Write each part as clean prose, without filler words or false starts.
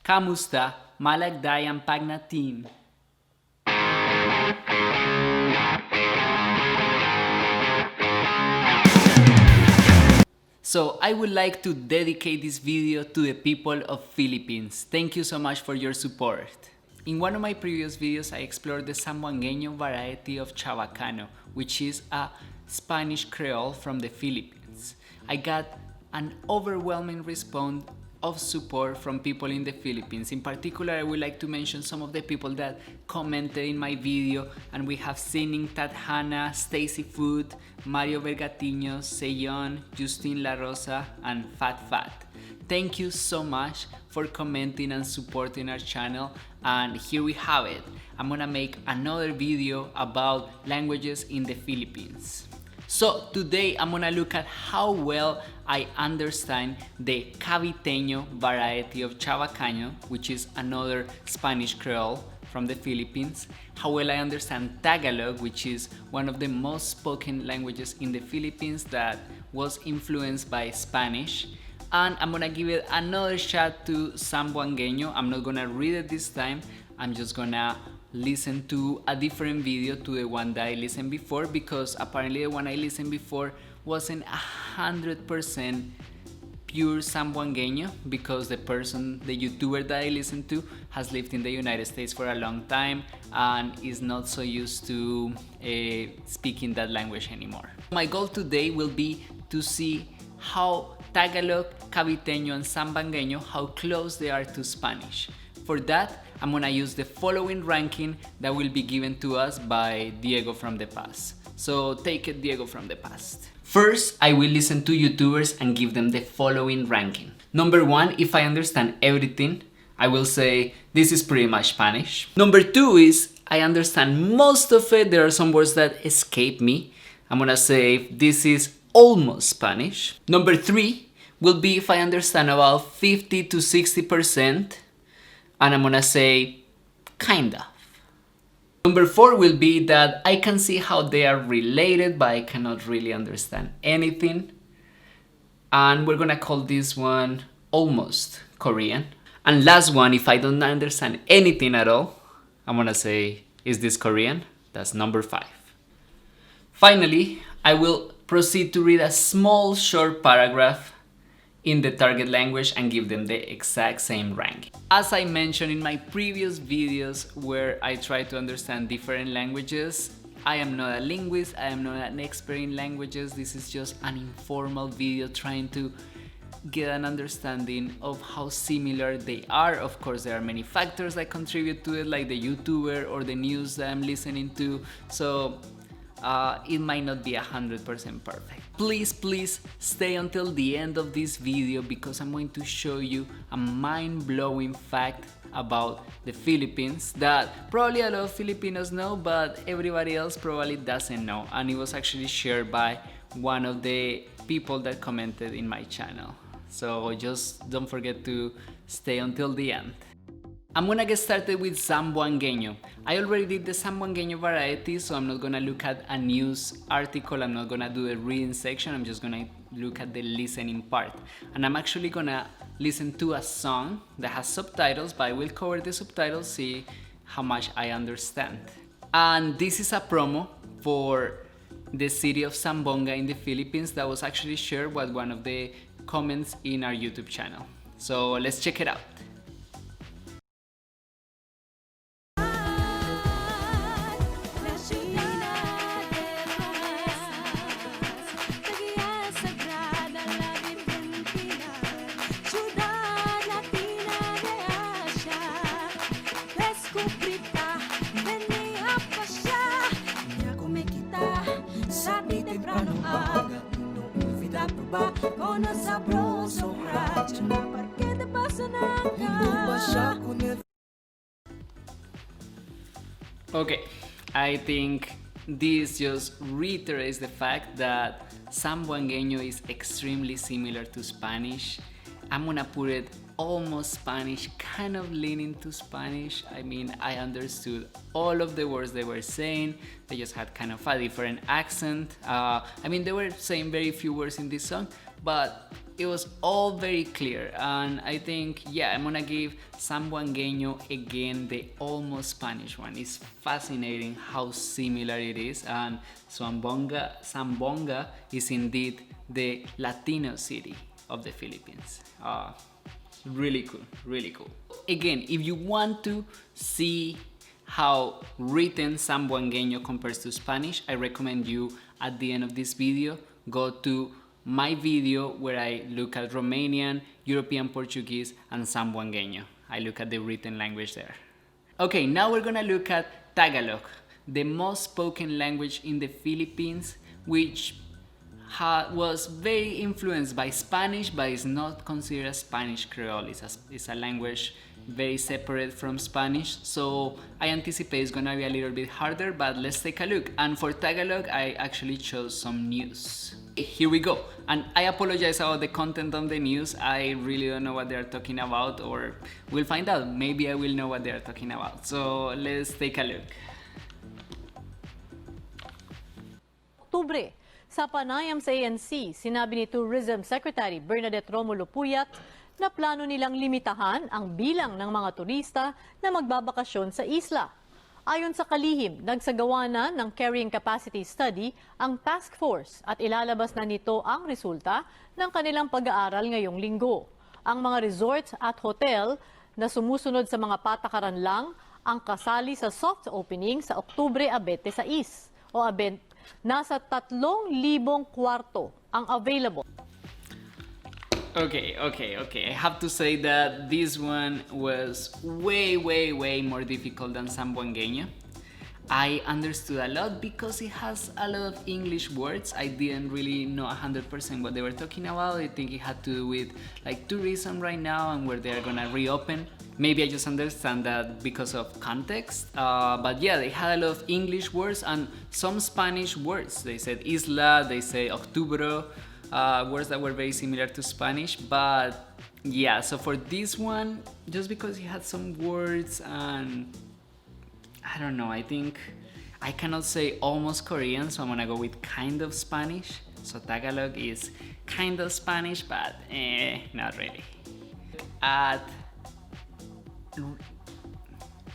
Kamusta? Malagdayang pagnatin. So I would like to dedicate this video to the people of Philippines. Thank you so much for your support. In one of my previous videos, I explored the Zamboangueño variety of Chavacano, which is a Spanish Creole from the Philippines. I got an overwhelming response of support from people in the Philippines. In particular, I would like to mention some of the people that commented in my video, and we have Sining Tadhana, Stacy Food, Mario Vergatiño, Seyon, Justine La Rosa, and Fat Fat. Thank you so much for commenting and supporting our channel, and here we have it. I'm gonna make another video about languages in the Philippines. So today I'm gonna look at how well I understand the Caviteño variety of Chavacano, which is another Spanish Creole from the Philippines, how well I understand Tagalog, which is one of the most spoken languages in the Philippines that was influenced by Spanish, and I'm gonna give it another shot to Zamboangueño. I'm not gonna read it this time, I'm just gonna listen to a different video to the one that I listened before, because apparently the one I listened before wasn't 100% pure Zamboangueño, because the YouTuber that I listened to has lived in the United States for a long time and is not so used to speaking that language anymore. My goal today will be to see how Tagalog, Caviteño, and Zamboangueño, how close they are to Spanish. For that, I'm gonna use the following ranking that will be given to us by Diego from the past. So take it, Diego from the past. First, I will listen to YouTubers and give them the following ranking. Number 1, if I understand everything, I will say this is pretty much Spanish. Number 2 is I understand most of it. There are some words that escape me. I'm gonna say this is almost Spanish. Number 3 will be if I understand about 50 to 60%. And I'm gonna say kind of. Number 4 will be that I can see how they are related, but I cannot really understand anything. And we're gonna call this one almost Korean. And last one, if I don't understand anything at all, I'm gonna say, is this Korean? That's number 5. Finally, I will proceed to read a small short paragraph in the target language and give them the exact same ranking. As I mentioned in my previous videos where I try to understand different languages, I am not a linguist, I am not an expert in languages. This is just an informal video trying to get an understanding of how similar they are. Of course, there are many factors that contribute to it, like the YouTuber or the news that I'm listening to, so it might not be 100% perfect. Please stay until the end of this video, because I'm going to show you a mind-blowing fact about the Philippines that probably a lot of Filipinos know, but everybody else probably doesn't know, and it was actually shared by one of the people that commented in my channel. So just don't forget to stay until the end. I'm gonna get started with Zamboangueño. I already did the Zamboangueño variety, so I'm not gonna look at a news article, I'm not gonna do the reading section, I'm just gonna look at the listening part. And I'm actually gonna listen to a song that has subtitles, but I will cover the subtitles, see how much I understand. And this is a promo for the city of Zambonga in the Philippines that was actually shared with one of the comments in our YouTube channel. So let's check it out. Okay, I think this just reiterates the fact that Zamboangueño is extremely similar to Spanish. I'm gonna put it almost Spanish, kind of leaning to Spanish. I mean, I understood all of the words they were saying, they just had kind of a different accent. I mean, they were saying very few words in this song, but it was all very clear, and I think, yeah, I'm gonna give Zamboangueño again the almost Spanish one. It's fascinating how similar it is, and Zambonga is indeed the Latino city of the Philippines. Really cool, really cool. Again, if you want to see how written Zamboangueño compares to Spanish, I recommend you at the end of this video go to my video where I look at Romanian, European Portuguese, and Zamboangueño. I look at the written language there. Okay, now we're gonna look at Tagalog, the most spoken language in the Philippines, which was very influenced by Spanish, but is not considered a Spanish Creole. It's a language very separate from Spanish, so I anticipate it's gonna be a little bit harder, but let's take a look. And for Tagalog, I actually chose some news. Here we go, and I apologize about the content of the news. I really don't know what they're talking about, or we'll find out. Maybe I will know what they're talking about, so let's take a look. Oktubre, sa panayam sa ANC, sinabi ni Tourism Secretary Bernadette Romulo Puyat na plano nilang limitahan ang bilang ng mga turista na magbabakasyon sa isla. Ayon sa kalihim, nagsagawa na ng carrying capacity study ang task force at ilalabas na nito ang resulta ng kanilang pag-aaral ngayong linggo. Ang mga resort at hotel na sumusunod sa mga patakaran lang ang kasali sa soft opening sa Oktubre 26 o nasa 3,000 kwarto ang available. Okay. I have to say that this one was way more difficult than Zamboangueño. I understood a lot because it has a lot of English words. I didn't really know 100% what they were talking about. I think it had to do with like tourism right now and where they are gonna reopen. Maybe I just understand that because of context. But yeah, they had a lot of English words and some Spanish words. They said isla, they say octubro. Words that were very similar to Spanish, but yeah, so for this one, just because he had some words and I don't know, I think I cannot say almost Korean, so I'm gonna go with kind of Spanish. So Tagalog is kind of Spanish, but not really.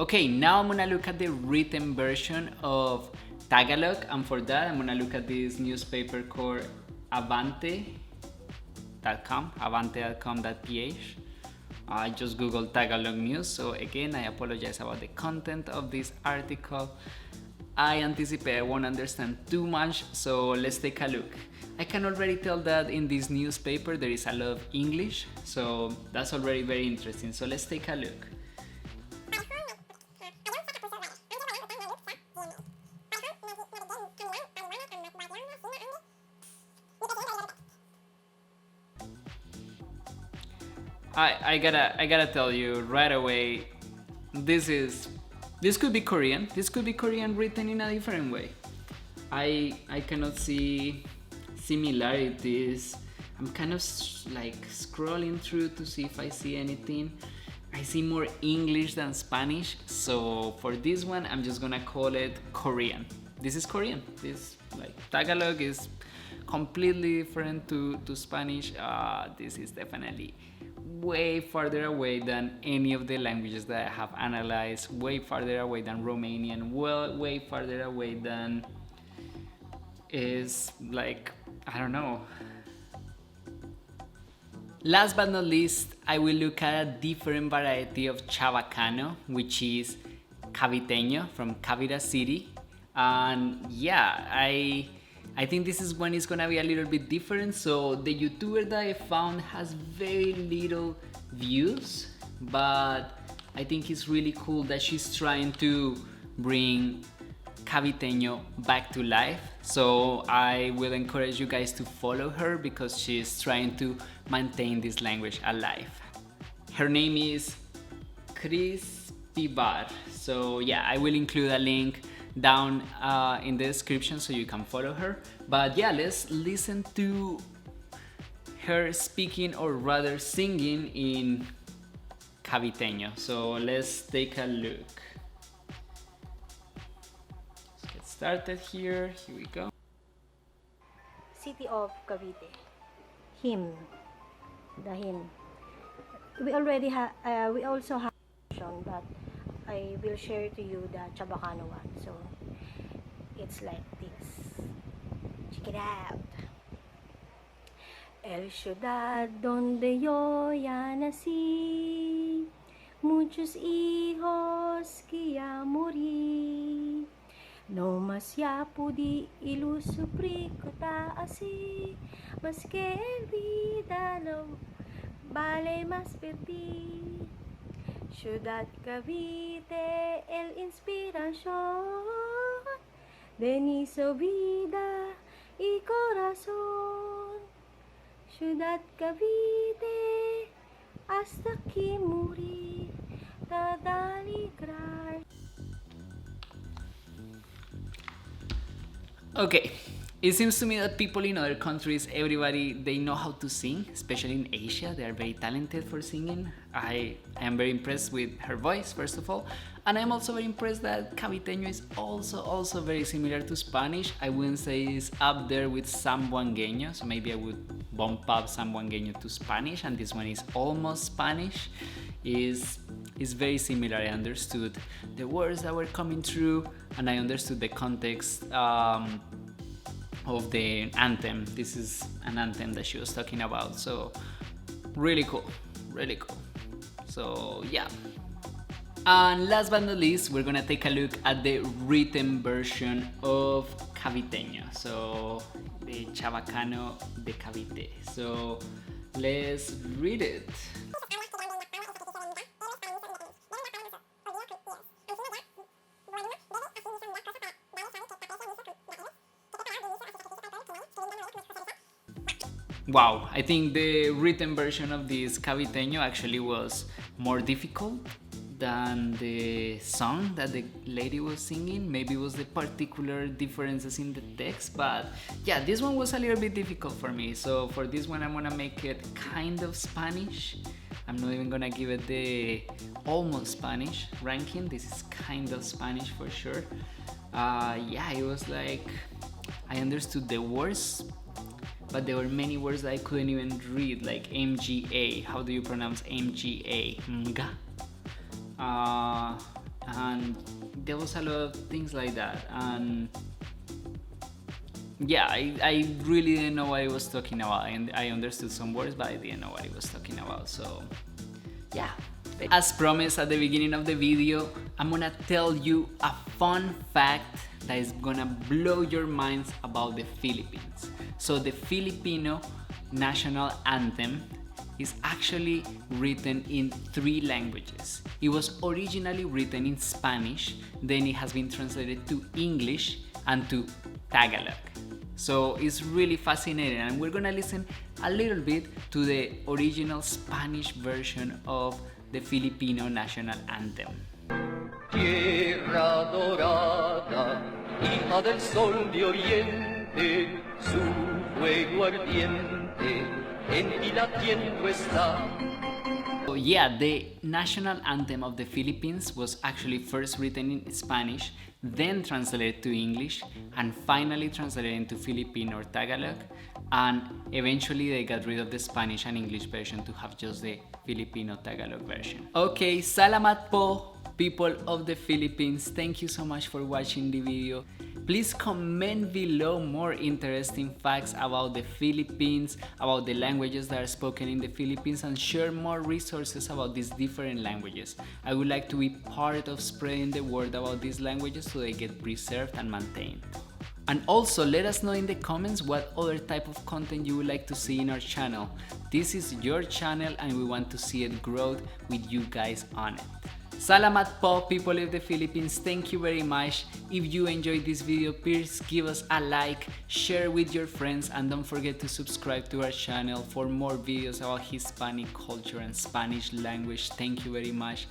Okay, now I'm gonna look at the written version of Tagalog, and for that I'm gonna look at this newspaper called avante.com.ph. I just googled Tagalog news, so again I apologize about the content of this article. I anticipate I won't understand too much, so let's take a look. I can already tell that in this newspaper there is a lot of English, so that's already very interesting, so let's take a look. I gotta tell you right away, this could be Korean. This could be Korean written in a different way. I cannot see similarities. I'm kind of like scrolling through to see if I see anything. I see more English than Spanish, so for this one I'm just gonna call it Korean. This is Korean. This like Tagalog is completely different to Spanish. This is definitely way farther away than any of the languages that I have analyzed, way farther away than Romanian, way farther away than is like, I don't know. Last but not least, I will look at a different variety of Chavacano, which is Caviteño from Cavite City. And yeah, I think this is one is gonna be a little bit different. So the YouTuber that I found has very little views, but I think it's really cool that she's trying to bring Caviteño back to life. So I will encourage you guys to follow her because she's trying to maintain this language alive. Her name is Chris Pivar. So yeah, I will include a link down in the description so you can follow her. But yeah, let's listen to her speaking, or rather singing, in Caviteño. So let's take a look. Let's get started here. Here we go. City of Cavite. Hymn. dahin. We also have a version, but I will share to you the Chavacano one. So it's like this. Check it out. El ciudad donde yo ya nací, muchos hijos que ya morí. No más ya pude ilusupri ko ta así, mas que el vida no vale más perdí. Ciudad Cavite, el inspiración de mi vida y corazón. Ciudad Cavite, hasta que morí, tadaligrar. Okay, it seems to me that people in other countries, everybody, they know how to sing, especially in Asia. They are very talented for singing. I am very impressed with her voice, first of all, and I'm also very impressed that Caviteño is also very similar to Spanish. I wouldn't say it's up there with Zamboangueño, so maybe I would bump up Zamboangueño to Spanish, and this one is almost Spanish. Is very similar. I understood the words that were coming through, and I understood the context of the anthem. This is an anthem that she was talking about, so really cool. So yeah. And last but not least, we're gonna take a look at the written version of Caviteño, so the Chavacano de Cavite. So let's read it. Wow, I think the written version of this Caviteño actually was more difficult than the song that the lady was singing. Maybe it was the particular differences in the text, but yeah, this one was a little bit difficult for me. So for this one, I'm gonna make it kind of Spanish. I'm not even gonna give it the almost Spanish ranking. This is kind of Spanish for sure. Yeah, it was like, I understood the words, but there were many words that I couldn't even read, like MGA. How do you pronounce MGA? Mga. And there was a lot of things like that, and yeah, I really didn't know what I was talking about, and I understood some words, but I didn't know what I was talking about. So yeah, as promised at the beginning of the video, I'm gonna tell you a fun fact that is gonna blow your minds about the Philippines. So the Filipino national anthem is actually written in 3 languages. It was originally written in Spanish, then it has been translated to English and to Tagalog. So it's really fascinating, and we're gonna listen a little bit to the original Spanish version of the Filipino national anthem. Tierra dorada, hija del sol de oriente, su fuego ardiente en ti latiendo está. So yeah, the national anthem of the Philippines was actually first written in Spanish, then translated to English, and finally translated into Filipino or Tagalog, and eventually they got rid of the Spanish and English version to have just the Filipino Tagalog version. Okay, salamat po, people of the Philippines. Thank you so much for watching the video. Please comment below more interesting facts about the Philippines, about the languages that are spoken in the Philippines, and share more resources about these different languages. I would like to be part of spreading the word about these languages so they get preserved and maintained. And also let us know in the comments what other type of content you would like to see in our channel. This is your channel and we want to see it grow with you guys on it. Salamat po, people of the Philippines. Thank you very much. If you enjoyed this video, please give us a like, share with your friends, and don't forget to subscribe to our channel for more videos about Hispanic culture and Spanish language. Thank you very much.